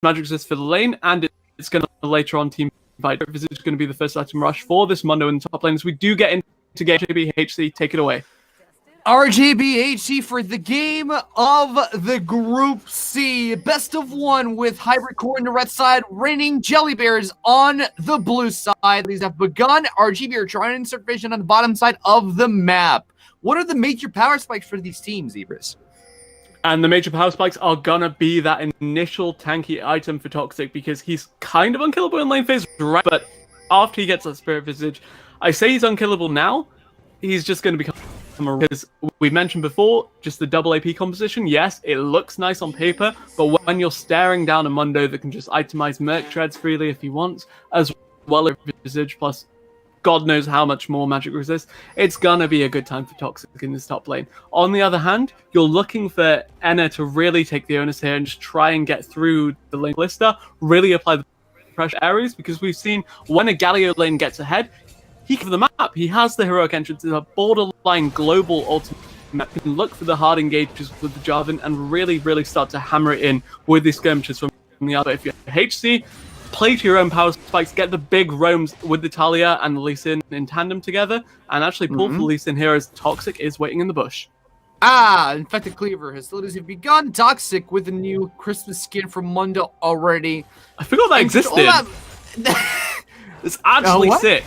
magic resist for the lane, and it's going to later on team fight. This is going to be the first item rush for this Mundo in the top lane. As we do get into game, RJB HC, take it away. RJB HC for the game of the Group C. Best of one with Hybrid Core on the red side, reigning Jelly Bears on the blue side. These have begun. RJB are trying to insert vision on the bottom side of the map. What are the major power spikes for these teams, Zebras? And the major power spikes are gonna be that initial tanky item for Toxic, because he's kind of unkillable in lane phase, right? But after he gets that Spirit Visage, I say he's unkillable now, he's just gonna become a, because we mentioned before, just the double AP composition, yes, it looks nice on paper, but when you're staring down a Mundo that can just itemize Merc Treads freely if he wants, as well as Visage plus God knows how much more magic resist, it's gonna be a good time for Toxic in this top lane. On the other hand, you're looking for Enna to really take the onus here and just try and get through the lane Ballista, really apply the pressure areas, because we've seen when a Galio lane gets ahead, he can the map. He has the heroic entrance, it's a borderline global ultimate. You can look for the hard engages with the Jarvan and really start to hammer it in with these skirmishes from the other. If you're HC, play to your own power spikes, get the big roams with the Talia and the Lee Sin in tandem together, and actually pull for the Lee Sin here as Toxic is waiting in the bush. Infected Cleaver. Hostilities have begun. Toxic with a new Christmas skin from Mundo already. I forgot that existed. It's actually sick.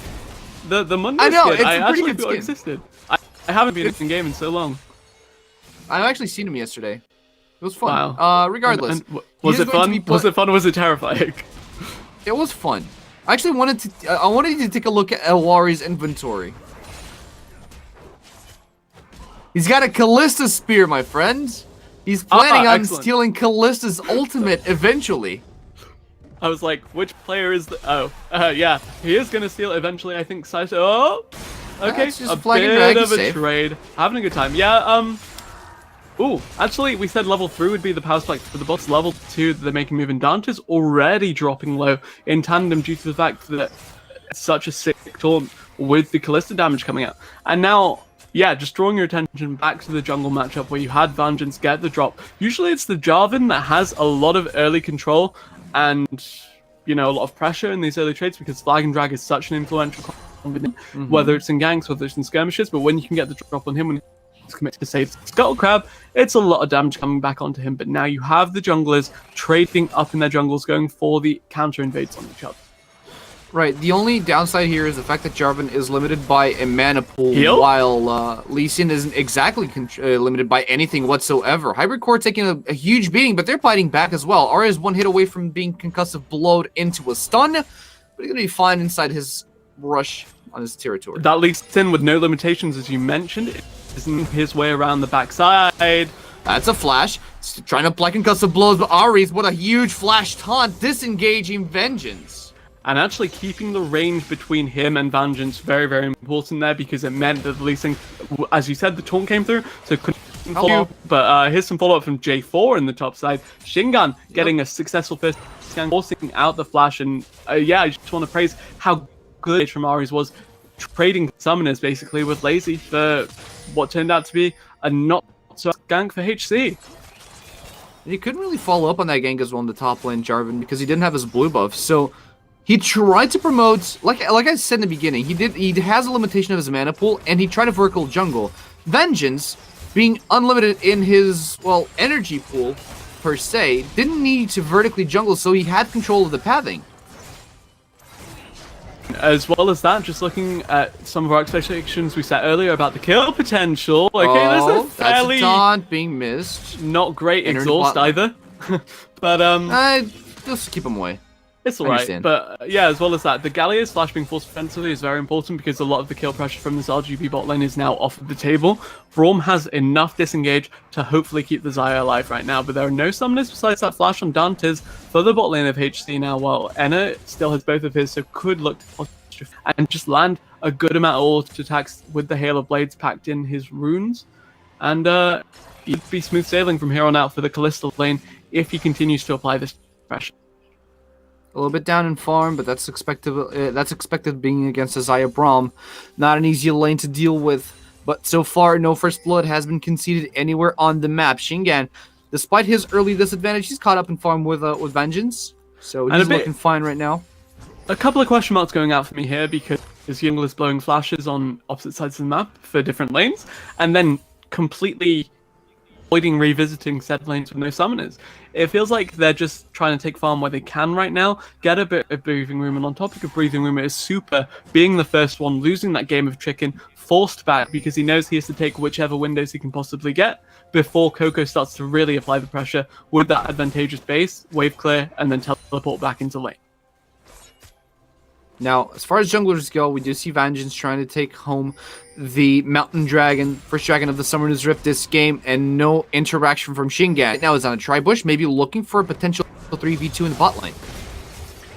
The Mundo skin, I actually forgot existed. I haven't been in game in so long. I've actually seen him yesterday. It was fun. Wow. Regardless. And was it fun? Was it fun or was it terrifying? It was fun. I actually wanted you to take a look at Elwari's inventory. He's got a Callista spear, my friend. He's planning on stealing Callista's ultimate eventually. I was like, which player is the... Oh, yeah. He is going to steal eventually, I think. Oh! Okay, just a bit of a trade. Having a good time. Yeah, Ooh, actually, we said level 3 would be the power spike for the bots. Level 2, they're making move, and Dante's already dropping low in tandem due to the fact that it's such a sick taunt with the Callista damage coming out. And now, yeah, just drawing your attention back to the jungle matchup where you had Vengeance get the drop. Usually it's the Jarvan that has a lot of early control and, you know, a lot of pressure in these early trades, because Flag and Drag is such an influential combination, whether it's in ganks, whether it's in skirmishes, but when you can get the drop on him, when committed to save Scuttle Crab, it's a lot of damage coming back onto him. But now you have the junglers trading up in their jungles, going for the counter invades on each other. Right. The only downside here is the fact that Jarvan is limited by a mana pool, while Lee Sin isn't exactly limited by anything whatsoever. Hybrid Core taking a huge beating, but they're fighting back as well. Aura is one hit away from being concussive blowed into a stun, but he's going to be fine inside his rush on his territory. That Lee Sin with no limitations, as you mentioned, isn't his way around the backside. That's a flash. Trying to apply concussive blows, but Ari's, what a huge flash taunt, disengaging Vengeance. And actually keeping the range between him and Vengeance very important there, because it meant that Lee Sin, as you said, the taunt came through, so couldn't follow up. But here's some follow-up from J4 in the top side. Shingan getting a successful first scan, forcing out the flash, and yeah, I just want to praise how good from Ari's was, trading summoners basically with Lazy for what turned out to be a not so gank for HC. He couldn't really follow up on that gank as well in the top lane, Jarvan, because he didn't have his blue buff. So he tried to promote, like I said in the beginning, he has a limitation of his mana pool, and he tried to vertical jungle. Vengeance, being unlimited in his, well, energy pool per se, didn't need to vertically jungle, so he had control of the pathing. As well as that, just looking at some of our expectations we set earlier about the kill potential. Okay, there's a fairly... that's a taunt being missed. Not great exhaust either. But, just keep him away. It's alright, but yeah, as well as that, the Gallia's flash being forced defensively is very important, because a lot of the kill pressure from this RGB bot lane is now off of the table. Braum has enough disengage to hopefully keep the Xayah alive right now, but there are no summoners besides that flash on Dante's for the bot lane of HC now, while Enna still has both of his, so could look to and just land a good amount of auto attacks with the Hail of Blades packed in his runes. And he'd be smooth sailing from here on out for the Callista lane if he continues to apply this pressure. A little bit down in farm, but that's expected being against a Xayah Braum. Not an easy lane to deal with, but so far no first blood has been conceded anywhere on the map. Shingan despite his early disadvantage, he's caught up in farm with Vengeance. So he's looking fine right now. A couple of question marks going out for me here because Jungle is blowing flashes on opposite sides of the map for different lanes, and then completely avoiding revisiting said lanes with no summoners. It feels like they're just trying to take farm where they can right now, get a bit of breathing room, and on topic of breathing room, it is Super being the first one, losing that game of chicken, forced back because he knows he has to take whichever windows he can possibly get before Coco starts to really apply the pressure with that advantageous base, wave clear, and then teleport back into lane. Now, as far as junglers go, we do see Vengeance trying to take home the Mountain Dragon, first dragon of the Summoner's Rift this game, and no interaction from Shingan. Now he's on a tri-bush, maybe looking for a potential 3v2 in the bot lane.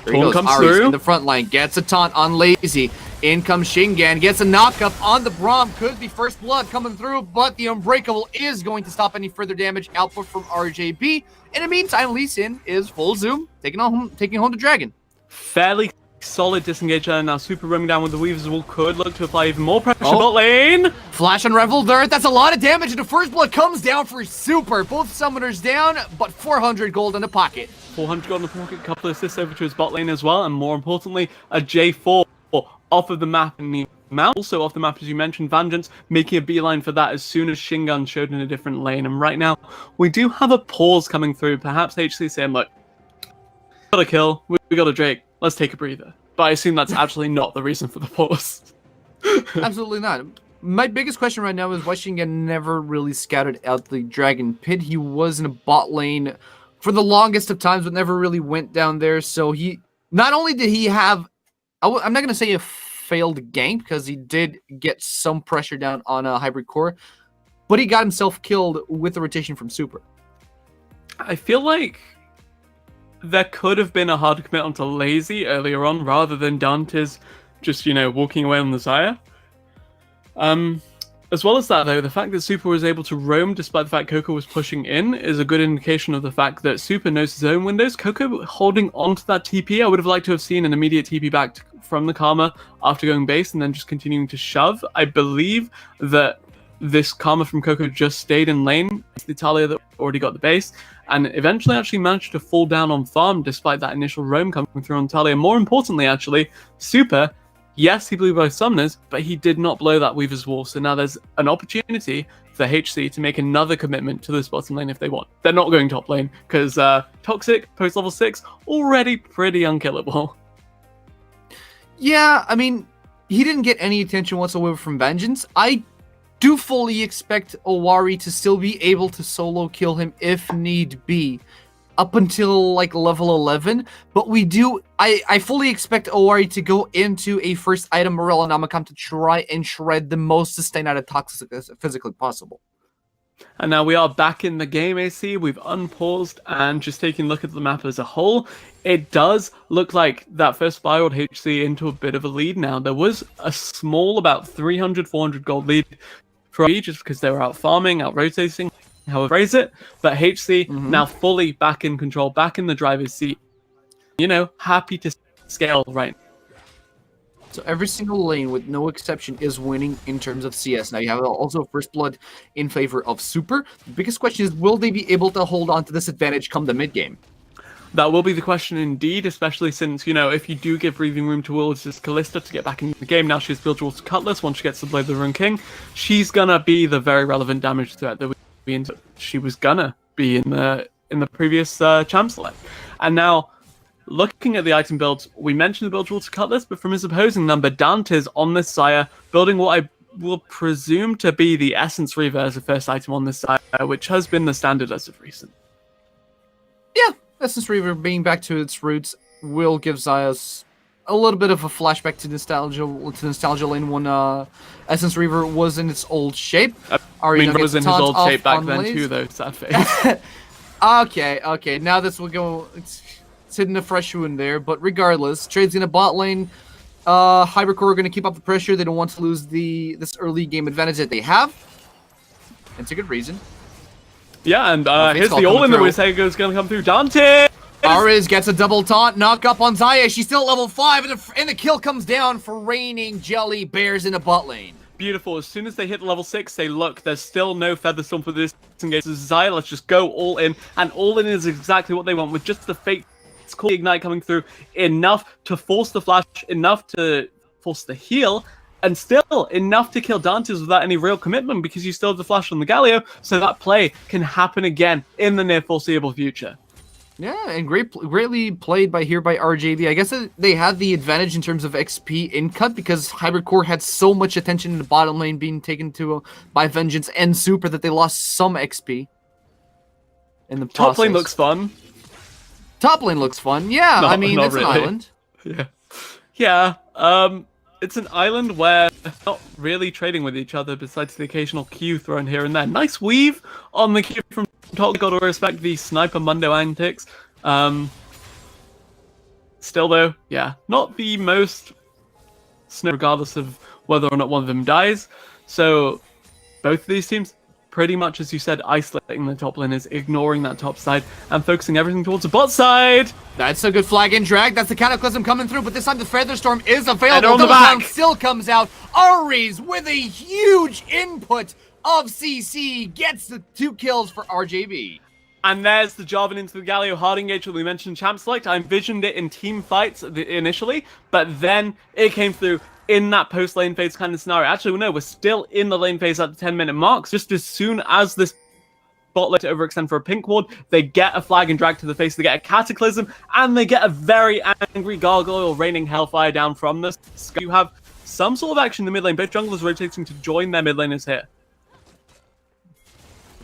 There he goes, Ari's in the front line, gets a taunt on Lazy. In comes Shingan, gets a knock-up on the Braum, could be first blood coming through, but the Unbreakable is going to stop any further damage output from RJB. In the meantime, Lee Sin is full zoom, taking home the dragon. Fairly solid disengage there. Now Super roaming down with the Weaver's Wall could look to apply even more pressure bot lane. Flash Unraveled Earth, that's a lot of damage, and the first blood comes down for Super. Both summoners down, but 400 gold in the pocket. 400 gold in the pocket, a couple of assists over to his bot lane as well, and more importantly, a J4 off of the map in the mount. Also off the map, as you mentioned, Vengeance making a beeline for that as soon as Shingan showed in a different lane. And right now, we do have a pause coming through. Perhaps HC saying, look, we got a kill, we got a Drake, let's take a breather. But I assume that's actually not the reason for the pause. Absolutely not. My biggest question right now is why Shingan never really scouted out the Dragon Pit. He was in a bot lane for the longest of times, but never really went down there. So he, not only did he have, I'm not going to say a failed gank, because he did get some pressure down on a hybrid core, but he got himself killed with the rotation from Super. I feel like there could have been a hard commit onto Lazy earlier on, rather than Dante's just, walking away on the Xayah. As well as that, though, the fact that Super was able to roam despite the fact Coco was pushing in is a good indication of the fact that Super knows his own windows. Coco holding onto that TP, I would have liked to have seen an immediate TP back from the Karma after going base and then just continuing to shove. I believe that this Karma from Coco just stayed in lane. It's the Talia that already got the base, and eventually actually managed to fall down on farm despite that initial roam coming through on Talia. More importantly, actually, Super, yes, he blew both summoners, but he did not blow that Weaver's Wall. So now there's an opportunity for HC to make another commitment to this bottom lane if they want. They're not going top lane, because Toxic, post level 6, already pretty unkillable. Yeah, I mean, he didn't get any attention whatsoever from Vengeance. I do fully expect Owari to still be able to solo kill him if need be, up until like level 11, but I fully expect Owari to go into a first item Morel and Amakam to try and shred the most sustain out of Toxic as physically possible. And now we are back in the game, AC. We've unpaused and just taking a look at the map as a whole. It does look like that first Firewall HC into a bit of a lead now. There was a small, about 300, 400 gold lead for me just because they were out farming, out rotating, however phrase it. But HC now fully back in control, back in the driver's seat. Happy to scale right now. So every single lane, with no exception, is winning in terms of CS. Now you have also first blood in favor of Super. The biggest question is, will they be able to hold on to this advantage come the mid game? That will be the question indeed, especially since, if you do give breathing room towards this Kalista to get back in the game, now she's built towards Cutlass, once she gets to Blade the Rune King, she's gonna be the very relevant damage threat that she was gonna be in the previous champ select. And now, looking at the item builds, we mentioned the build towards Cutlass, but from his opposing number, Dante's on this Xayah, building what I will presume to be the Essence Reaver as the first item on this Xayah, which has been the standard as of recent. Yeah, Essence Reaver being back to its roots will give Xayahs a little bit of a flashback to nostalgia lane when Essence Reaver was in its old shape. I mean, it was in his old shape back then too, though, sad face. Okay, now this will go... It's hitting a fresh wound there, but regardless, Trade's in a bot lane. Hybrid Core are going to keep up the pressure. They don't want to lose this early game advantage that they have. It's a good reason. Yeah, and here's the all-in that Wisego is going to come through. Dante! Ariz gets a double taunt, knock up on Xayah. She's still at level 5, and the kill comes down for raining jelly bears in the bot lane. beautiful. As soon as they hit level 6, say, look, there's still no Featherstorm for this engage Desire. Let's just go all in. And all in is exactly what they want, with just the fake Ignite coming through, enough to force the flash, enough to force the heal, and still enough to kill Dantes without any real commitment, because you still have the flash on the Galio, so that play can happen again in the near foreseeable future. Yeah, and greatly played by RJB. I guess they had the advantage in terms of XP in cut, because Hybrid Core had so much attention in the bottom lane being taken to by Vengeance and Super that they lost some XP in the process. Top lane looks fun. Top lane looks fun. Yeah, I mean, it's really an island. Yeah. It's an island where they're not really trading with each other besides the occasional Q thrown here and there. Nice weave on the Q from top. Gotta respect the Sniper Mundo antics. Still though, yeah, not the most snow, regardless of whether or not one of them dies. So both of these teams, pretty much as you said, isolating the top lane, is ignoring that top side and focusing everything towards the bot side. That's a good flag and drag. That's the Cataclysm coming through, but this time the Featherstorm is available. On the back. Still comes out. Aries with a huge input of CC gets the 2 kills for RJB. And there's the Jarvan into the Galio hard engage that we mentioned, Champ Select. I envisioned it in team fights initially, but then it came through in that post-lane phase kind of scenario. Actually, no, we're still in the lane phase at the 10-minute mark. Just as soon as this bot lane to overextend for a pink ward, they get a flag and drag to the face, they get a Cataclysm, and they get a very angry Gargoyle raining Hellfire down from this. So you have some sort of action in the mid lane. Both junglers rotating to join their mid laners here.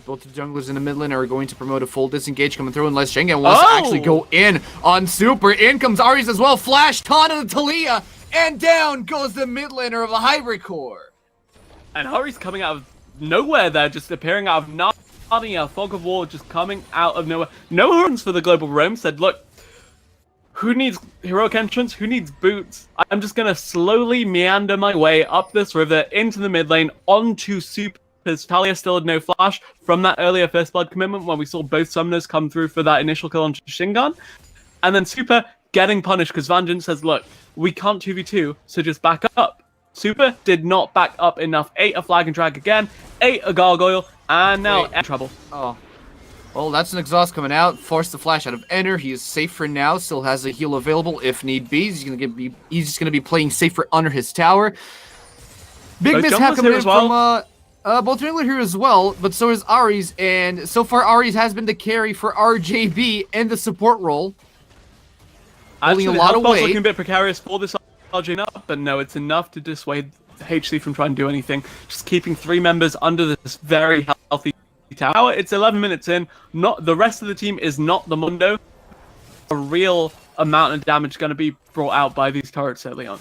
Both the junglers in the mid lane are going to promote a full disengage coming through, unless Shengen wants to actually go in on Super. In comes Aries as well. Flash taunt on Talia. And down goes the mid laner of the Hybrid Core. And Hurry's coming out of nowhere there, just appearing out of Narnia. Fog of War just coming out of nowhere. No horns for the Global Roam. Said, look, who needs heroic entrance? Who needs boots? I'm just going to slowly meander my way up this river into the mid lane onto Super's. Talia still had no flash from that earlier First Blood commitment when we saw both summoners come through for that initial kill on Shingan. And then Super getting punished because Vengeance says, look, we can't 2v2, so just back up. Super did not back up enough. Ate a flag and drag again, ate a gargoyle, and now in trouble. Oh. Well, that's an exhaust coming out. Forced the flash out of Enter. He is safe for now. Still has a heal available if need be. He's just gonna be playing safer under his tower. Big mishap coming in from both Wrangler here as well, but so is Aries, and so far Aries has been the carry for RJB in the support role. Actually, a lot of weight. Looking a bit precarious for this RJ up, but no, it's enough to dissuade HC from trying to do anything. Just keeping 3 members under this very healthy tower. It's 11 minutes in. Not the rest of the team is not the Mundo. A real amount of damage going to be brought out by these turrets early on.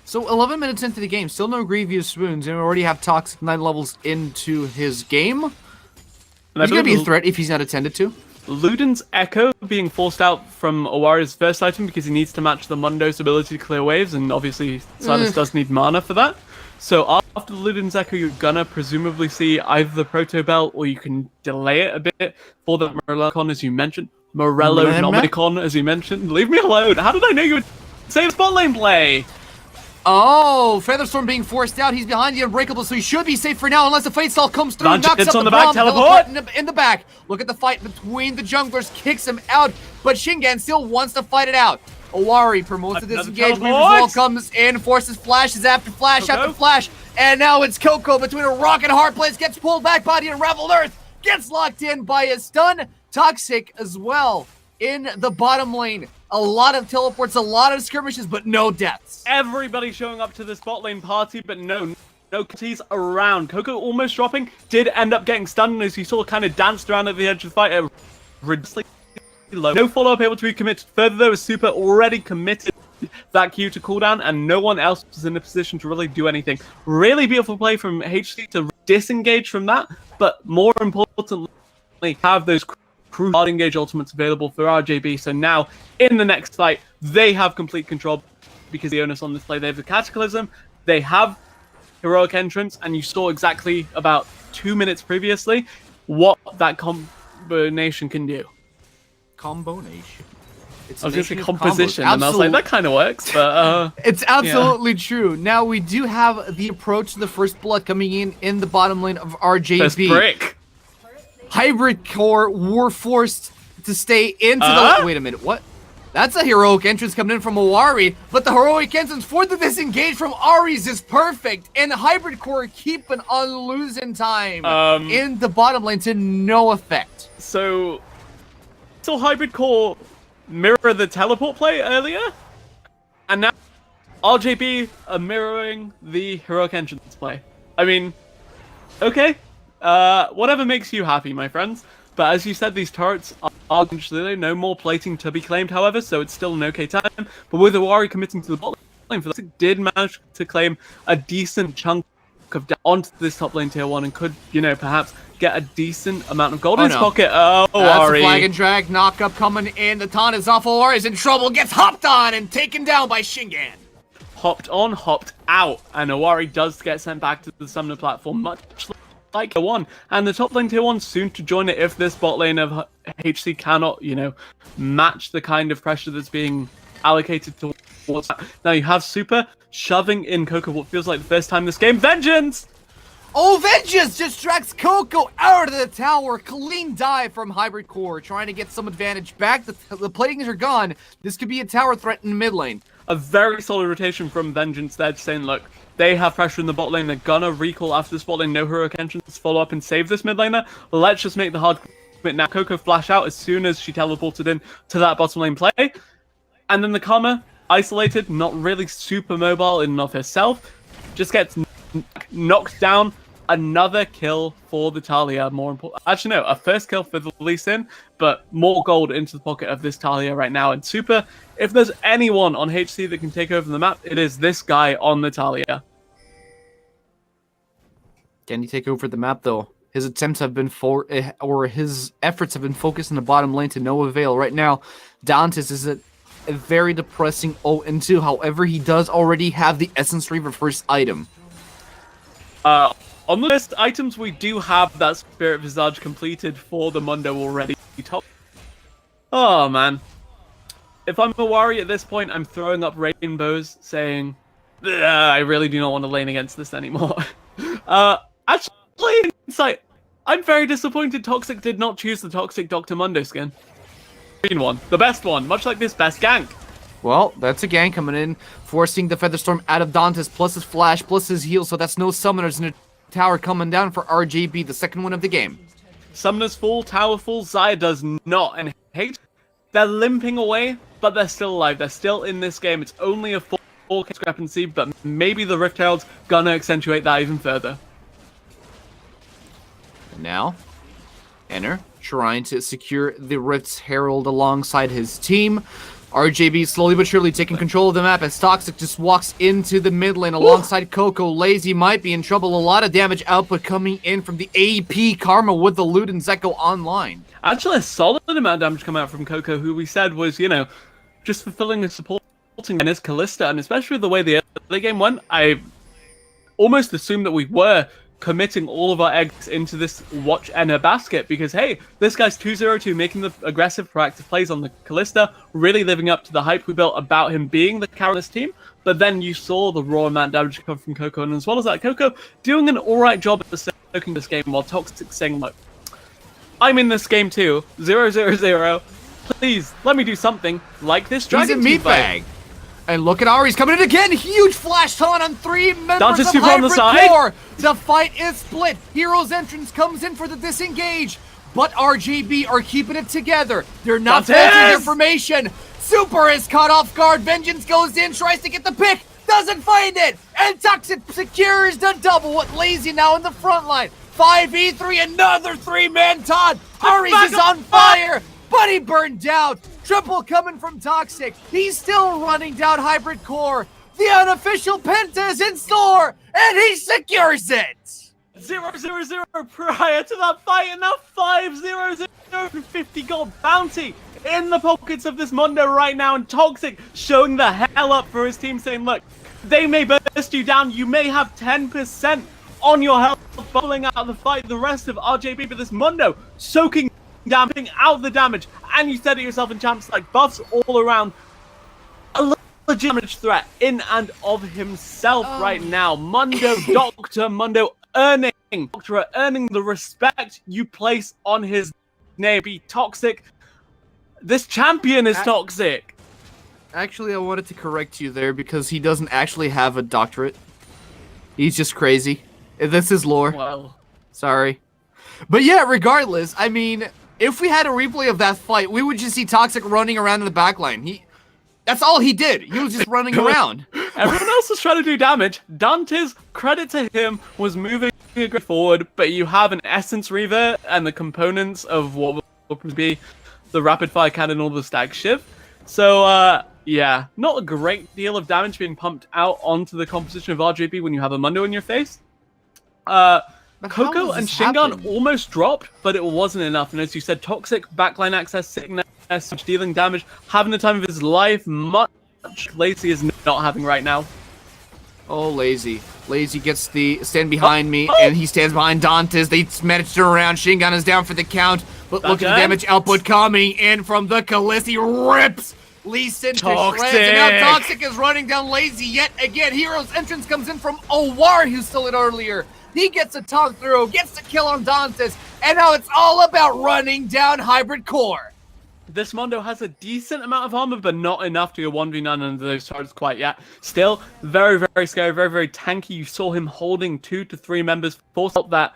So 11 minutes into the game, still no Grievous wounds, and we already have Toxic 9 levels into his game. He's going to be a threat if he's not attended to. Luden's Echo being forced out from Owari's first item because he needs to match the Mundo's ability to clear waves, and obviously Silas does need mana for that. So after Luden's Echo, you're gonna presumably see either the Proto Belt, or you can delay it a bit for the Morellocon, as you mentioned. Morellonomicon, as you mentioned. Leave me alone. How did I know you would say the spot lane play? Oh, Featherstorm being forced out. He's behind the Unbreakable, so he should be safe for now, unless the Fate Stall comes through and knocks up the back, teleport in the back. Look at the fight between the junglers, kicks him out, but Shingan still wants to fight it out. Owari promotes the disengage. Weaver's comes in, forces flashes after flash after flash, and now it's Coco between a rock and a hard place, gets pulled back by the Unraveled Earth, gets locked in by a stun. Toxic as well in the bottom lane. A lot of teleports, a lot of skirmishes, but no deaths. Everybody showing up to this bot lane party, but no cuties around. Coco almost dropping, did end up getting stunned as you saw kind of danced around at the edge of the fight. Ridiculously low. No follow-up able to be committed further though, as Super already committed that Q to cooldown, and no one else was in a position to really do anything. Really beautiful play from HC to disengage from that, but more importantly, have those hard engage ultimates available for RJB. So now in the next fight, they have complete control because the onus on this play. They have the Cataclysm, they have heroic entrance, and you saw exactly about 2 minutes previously what that combination can do. Combination. It's I was going to say nation of composition, combos. and I was like, that kind of works, but It's absolutely true. Now we do have the approach to the first blood coming in the bottom lane of RJB. first brick. Hybrid core were forced to stay into the. Wait a minute, what? That's a heroic entrance coming in from Owari, but the heroic entrance for the disengage from Aries is perfect, and Hybrid core keeping on losing time in the bottom lane to no effect. So Hybrid core mirror the teleport play earlier, and now RJB are mirroring the heroic entrance play. I mean, okay, whatever makes you happy, my friends. But as you said, these turrets are actually no more plating to be claimed, however, so it's still an okay time. But with Owari committing to the bot lane for that, did manage to claim a decent chunk of onto this top lane tier 1 and could, perhaps get a decent amount of gold in his pocket. Oh, that's Owari. A flag and drag knock-up coming in. The taunt is off. Owari's in trouble, gets hopped on and taken down by Shingan. Hopped on, hopped out, and Owari does get sent back to the summoner platform, much like tier 1, and the top lane tier 1 soon to join it if this bot lane of HC cannot, match the kind of pressure that's being allocated towards that. Now you have Super shoving in Coco what feels like the first time this game. Vengeance! Oh, Vengeance distracts Coco out of the tower. Clean dive from Hybrid Core, trying to get some advantage back. The platings are gone. This could be a tower threat in the mid lane. A very solid rotation from Vengeance there, saying, look, they have pressure in the bot lane. They're gonna recall after this bot lane. No heroic entrance. Follow up and save this mid laner. Let's just make the hard commit now. Coco flash out as soon as she teleported in to that bottom lane play. And then the Karma, isolated, not really super mobile in and of herself, just gets knocked down. Another kill for the Talia. More important, actually no, a first kill for the Lee Sin, but more gold into the pocket of this Talia right now. And Super, if there's anyone on HC that can take over the map, it is this guy on the Talia. Can he take over the map though? His attempts have been his efforts have been focused in the bottom lane to no avail. Right now, Dantes is a very depressing 0-2. However, he does already have the Essence Reaver first item. On the list items, we do have that Spirit Visage completed for the Mundo already. Oh, man. If I'm Owari at this point, I'm throwing up rainbows, saying, I really do not want to lane against this anymore. Actually, insight, I'm very disappointed Toxic did not choose the Toxic Dr. Mundo skin. Green one. The best one, much like this best gank. Well, that's a gank coming in, forcing the Featherstorm out of Dantes, plus his flash, plus his heal, so that's no summoners in the tower coming down for RJB, the second one of the game. Summoners full, tower full, Xayah does not, and hate. They're limping away, but they're still alive. They're still in this game. It's only a 4K discrepancy, but maybe the Rift Herald's gonna accentuate that even further. And now, Enner trying to secure the Rift's Herald alongside his team. RJB slowly but surely taking control of the map as Toxic just walks into the mid lane alongside Coco. Lazy might be in trouble. A lot of damage output coming in from the AP Karma with the Loot and Zeko online. Actually, a solid amount of damage coming out from Coco, who we said was, just fulfilling and supporting in his Callista, and especially with the way the early game went, I almost assumed that we were committing all of our eggs into this watch Enner basket, because hey, this guy's 2-0-2 making the aggressive proactive plays on the Callista, really living up to the hype we built about him being the carry of this team. But then you saw the raw amount of damage come from Coco, and as well as that, Coco doing an alright job at soaking this game, while Toxic saying, look, I'm in this game too, 0-0-0, please let me do something like this dragon. He's a meatbag. And look at Ari's coming in again. Huge flash taunt on 3 members of Hybrid Core. The fight is split. Hero's entrance comes in for the disengage. But RJB are keeping it together. They're not faltering their formation. Super is caught off guard. Vengeance goes in, tries to get the pick. Doesn't find it. And Toxic secures the double with Lazy now in the front line. 5v3, another 3-man taunt. Ari's is on fire. But he burned down. Triple coming from Toxic. He's still running down Hybrid Core. The unofficial Penta is in store, and he secures it. 0-0-0 prior to that fight, and now 5-0-0 50 gold bounty in the pockets of this Mundo right now, and Toxic showing the hell up for his team, saying, look, they may burst you down, you may have 10% on your health, bubbling out of the fight, the rest of RJB, but this Mundo soaking, damping out the damage and you said it yourself in champs, like buffs all around. A legitimate threat in and of himself right now. Mundo, Dr. Mundo earning the respect you place on his name. Be toxic. This champion is toxic. Actually, I wanted to correct you there because he doesn't actually have a doctorate. He's just crazy. This is lore. Well, sorry. But yeah, regardless, I mean, if we had a replay of that fight, we would just see Toxic running around in the backline. That's all he did. He was just running around. Everyone else was trying to do damage. Dante's, credit to him, was moving forward, but you have an Essence Reaver and the components of what will be the Rapid Fire Cannon or the Stag Shiv. So, yeah, not a great deal of damage being pumped out onto the composition of RJB when you have a Mundo in your face. Coco and Shingon almost dropped, but it wasn't enough. And as you said, Toxic, backline access, sickness, dealing damage, having the time of his life, much Lazy is not having right now. Oh, Lazy. Lazy gets the stand behind me, and he stands behind Dantes. They manage to turn around. Shingon is down for the count, but look at the damage output coming in from the Kalista. He rips Lee Sin to shreds, and now Toxic is running down Lazy yet again. Hero's entrance comes in from Owari, who stole it earlier. He gets a talk through, gets the kill on Dantes, and now it's all about running down Hybrid Core. This Mundo has a decent amount of armor, but not enough to go 1v9 under those targets quite yet. Still, very, very scary, very, very tanky. You saw him holding 2 to 3 members, force out that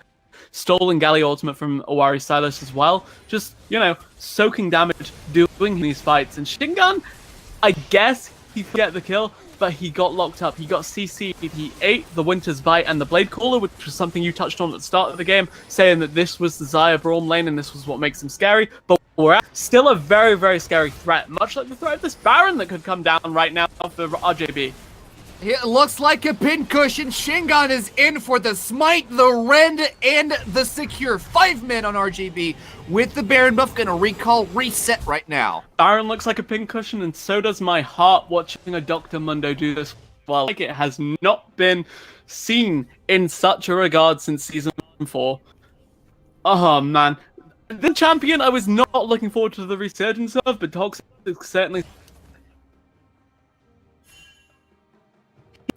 stolen Galley ultimate from Owari Silas as well. Just, you know, soaking damage, doing these fights. And Shingon, I guess he get the kill, but he got locked up. He got CC'd. He ate the Winter's Bite and the Blade Caller, which was something you touched on at the start of the game, saying that this was the Xayah Braum lane and this was what makes him scary. But we're still a very, very scary threat, much like the threat of this Baron that could come down right now for RJB. It looks like a pincushion. Shingon is in for the smite, the rend, and the secure. 5 men on RJB with the Baron buff. Gonna recall reset right now. Baron looks like a pincushion, and so does my heart watching a Dr. Mundo do this. Well, like it has not been seen in such a regard since Season 4. Oh, man. The champion I was not looking forward to the resurgence of, but Toxic certainly...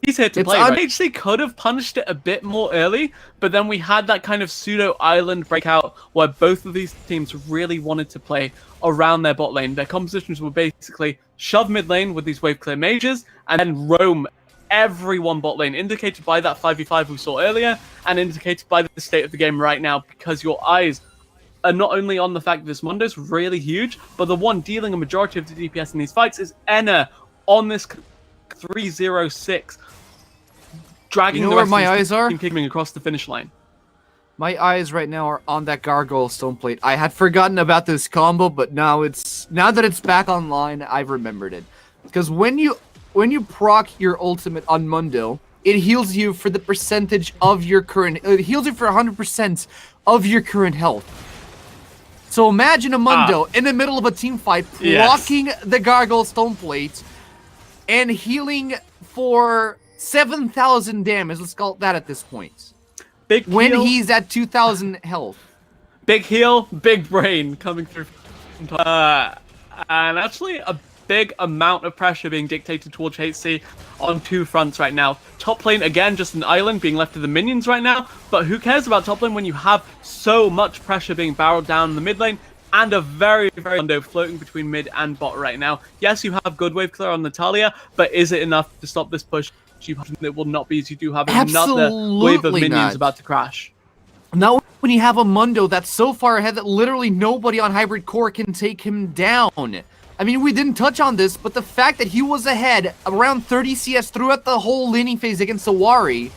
He's here to play, right? Actually could have punished it a bit more early, but then we had that kind of pseudo-island breakout where both of these teams really wanted to play around their bot lane. Their compositions were basically shove mid lane with these wave clear mages, and then roam everyone bot lane, indicated by that 5v5 we saw earlier, and indicated by the state of the game right now, because your eyes are not only on the fact that this Mundo's really huge, but the one dealing a majority of the DPS in these fights is Enna on this 306. Dragging the rest my eyes are? Kicking across the finish line. My eyes right now are on that Gargoyle Stone Plate. I had forgotten about this combo, but now that it's back online, I've remembered it. Because when you proc your ultimate on Mundo, it heals you for the percentage of your current. It heals you for 100% of your current health. So imagine a Mundo in the middle of a team fight, blocking the Gargoyle Stone Plate, and healing for 7,000 damage. Let's call it that at this point. Big when heal. He's at 2,000 health. Big heal, big brain coming through. And actually a big amount of pressure being dictated towards HC on 2 fronts right now. Top lane, again, just an island being left to the minions right now. But who cares about top lane when you have so much pressure being barreled down in the mid lane? And a very, very Mundo floating between mid and bot right now. Yes, you have good wave clear on Natalia, but is it enough to stop this push? It will not be, as you do have another wave of minions about to crash. Now, when you have a Mundo that's so far ahead that literally nobody on Hybrid Core can take him down. I mean, we didn't touch on this, but the fact that he was ahead around 30 CS throughout the whole laning phase against Owari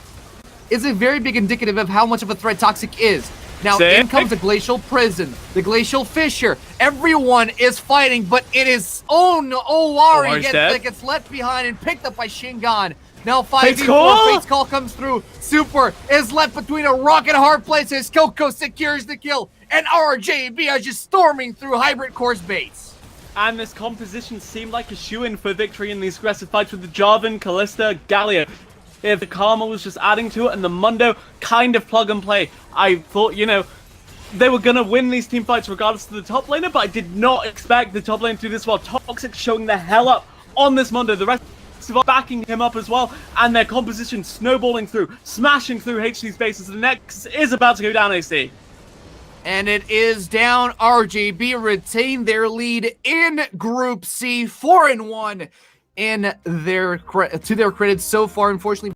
is a very big indicative of how much of a threat Toxic is. Now, in comes the Glacial Prison, the Glacial Fissure. Everyone is fighting, but it is Owari gets left behind and picked up by Shingon. Now 5v4, Fate's Call comes through. Super is left between a rock and a hard place as Coco secures the kill. And RJB is just storming through Hybrid Core's base. And this composition seemed like a shoo-in for victory in these aggressive fights with the Jarvan, Kalista, Galio. If the Karma was just adding to it and the Mundo kind of plug and play. I thought, you know, they were gonna win these team fights regardless of the top laner, but I did not expect the top lane to do this well. Toxic showing the hell up on this Mundo. The rest of us backing him up as well, and their composition snowballing through, smashing through HC's bases. The Nexus is about to go down, AC. And it is down. RJB retain their lead in Group C, 4-1 in their to their credit so far. Unfortunately,